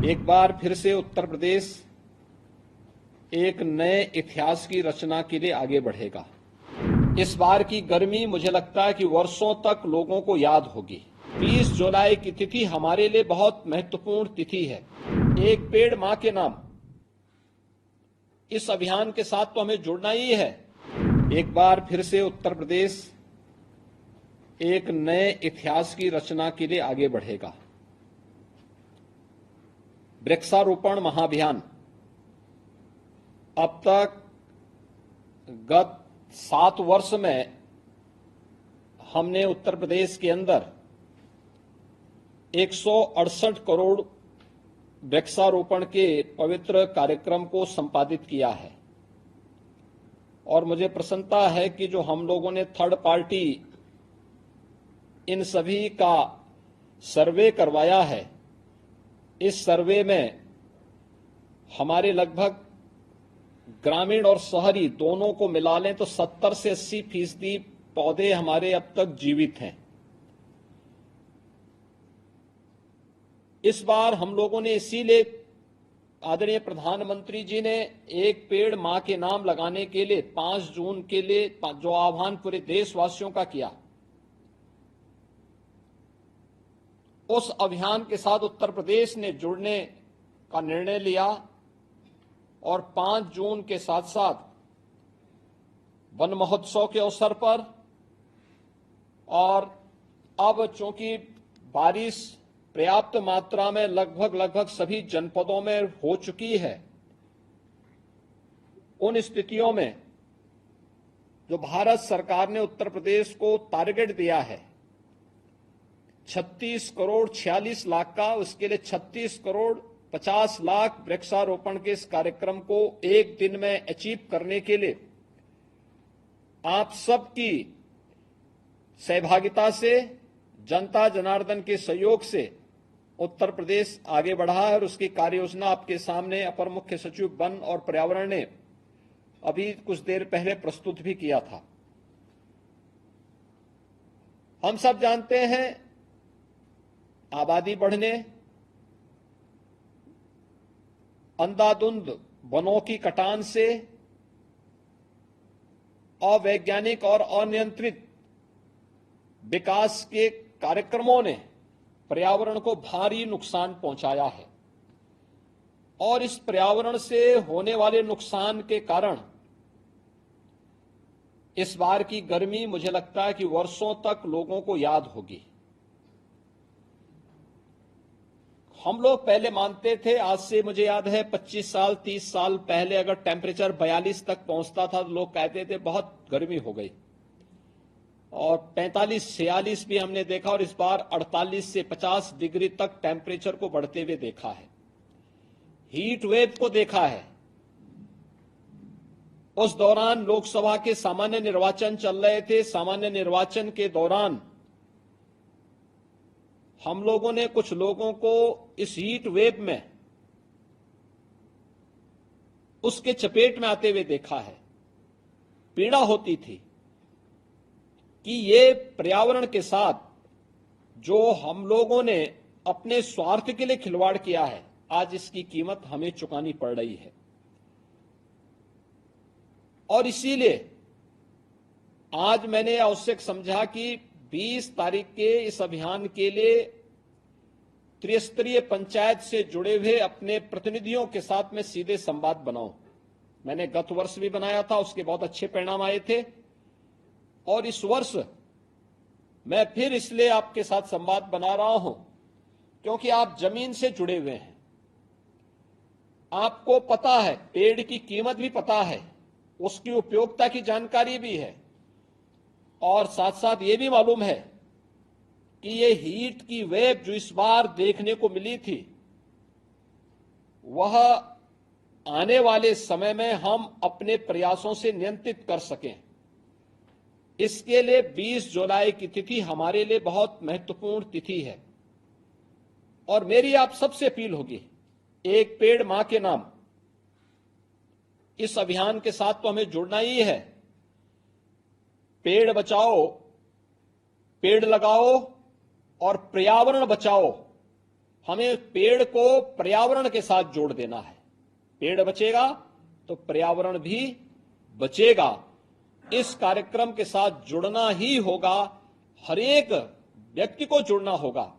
एक बार फिर से उत्तर प्रदेश एक नए इतिहास की रचना के लिए आगे बढ़ेगा। इस बार की गर्मी मुझे लगता है कि वर्षों तक लोगों को याद होगी। 20 जुलाई की तिथि हमारे लिए बहुत महत्वपूर्ण तिथि है। एक पेड़ मां के नाम, इस अभियान के साथ तो हमें जुड़ना ही है। एक बार फिर से उत्तर प्रदेश एक नए इतिहास की रचना के लिए आगे बढ़ेगा। वृक्षारोपण महाअभियान अब तक गत 7 वर्ष में हमने उत्तर प्रदेश के अंदर 168 करोड़ वृक्षारोपण के पवित्र कार्यक्रम को संपादित किया है। और मुझे प्रसन्नता है कि जो हम लोगों ने थर्ड पार्टी इन सभी का सर्वे करवाया है, इस सर्वे में हमारे लगभग ग्रामीण और शहरी दोनों को मिला लें तो 70 से 80% पौधे हमारे अब तक जीवित हैं। इस बार हम लोगों ने इसीलिए आदरणीय प्रधानमंत्री जी ने एक पेड़ मां के नाम लगाने के लिए 5 जून के लिए जो आह्वान पूरे देशवासियों का किया, उस अभियान के साथ उत्तर प्रदेश ने जुड़ने का निर्णय लिया। और 5 जून के साथ साथ वन महोत्सव के अवसर पर, और अब चूंकि बारिश पर्याप्त मात्रा में लगभग सभी जनपदों में हो चुकी है, उन स्थितियों में जो भारत सरकार ने उत्तर प्रदेश को टारगेट दिया है 36 करोड़ 46 लाख का, उसके लिए 36 करोड़ 50 लाख वृक्षारोपण के इस कार्यक्रम को एक दिन में अचीव करने के लिए आप सबकी सहभागिता से, जनता जनार्दन के सहयोग से उत्तर प्रदेश आगे बढ़ा है। और उसकी कार्य योजना आपके सामने अपर मुख्य सचिव वन और पर्यावरण ने अभी कुछ देर पहले प्रस्तुत भी किया था। हम सब जानते हैं आबादी बढ़ने, अंधाधुंध वनों की कटान से, अवैज्ञानिक और अनियंत्रित विकास के कार्यक्रमों ने पर्यावरण को भारी नुकसान पहुंचाया है। और इस पर्यावरण से होने वाले नुकसान के कारण इस बार की गर्मी मुझे लगता है कि वर्षों तक लोगों को याद होगी। हम लोग पहले मानते थे, आज से मुझे याद है 25 साल 30 साल पहले अगर टेम्परेचर 42 तक पहुंचता था तो लोग कहते थे बहुत गर्मी हो गई। और 45-46 भी हमने देखा, और इस बार 48 से 50 डिग्री तक टेम्परेचर को बढ़ते हुए देखा है। हीट वेव को देखा है। उस दौरान लोकसभा के सामान्य निर्वाचन चल रहे थे। सामान्य निर्वाचन के दौरान हम लोगों ने कुछ लोगों को इस हीट वेव में उसके चपेट में आते हुए देखा है। पीड़ा होती थी कि ये पर्यावरण के साथ जो हम लोगों ने अपने स्वार्थ के लिए खिलवाड़ किया है, आज इसकी कीमत हमें चुकानी पड़ रही है। और इसीलिए आज मैंने आवश्यक समझा कि 20 तारीख के इस अभियान के लिए त्रिस्तरीय पंचायत से जुड़े हुए अपने प्रतिनिधियों के साथ में सीधे संवाद बनाऊं। मैंने गत वर्ष भी बनाया था, उसके बहुत अच्छे परिणाम आए थे। और इस वर्ष मैं फिर इसलिए आपके साथ संवाद बना रहा हूं क्योंकि आप जमीन से जुड़े हुए हैं। आपको पता है, पेड़ की कीमत भी पता है, उसकी उपयोगिता की जानकारी भी है, और साथ साथ ये भी मालूम है कि ये हीट की वेव जो इस बार देखने को मिली थी, वह आने वाले समय में हम अपने प्रयासों से नियंत्रित कर सकें। इसके लिए 20 जुलाई की तिथि हमारे लिए बहुत महत्वपूर्ण तिथि है। और मेरी आप सबसे अपील होगी, एक पेड़ मां के नाम, इस अभियान के साथ तो हमें जुड़ना ही है। पेड़ बचाओ, पेड़ लगाओ और पर्यावरण बचाओ, हमें पेड़ को पर्यावरण के साथ जोड़ देना है। पेड़ बचेगा तो पर्यावरण भी बचेगा। इस कार्यक्रम के साथ जुड़ना ही होगा, हर एक व्यक्ति को जुड़ना होगा।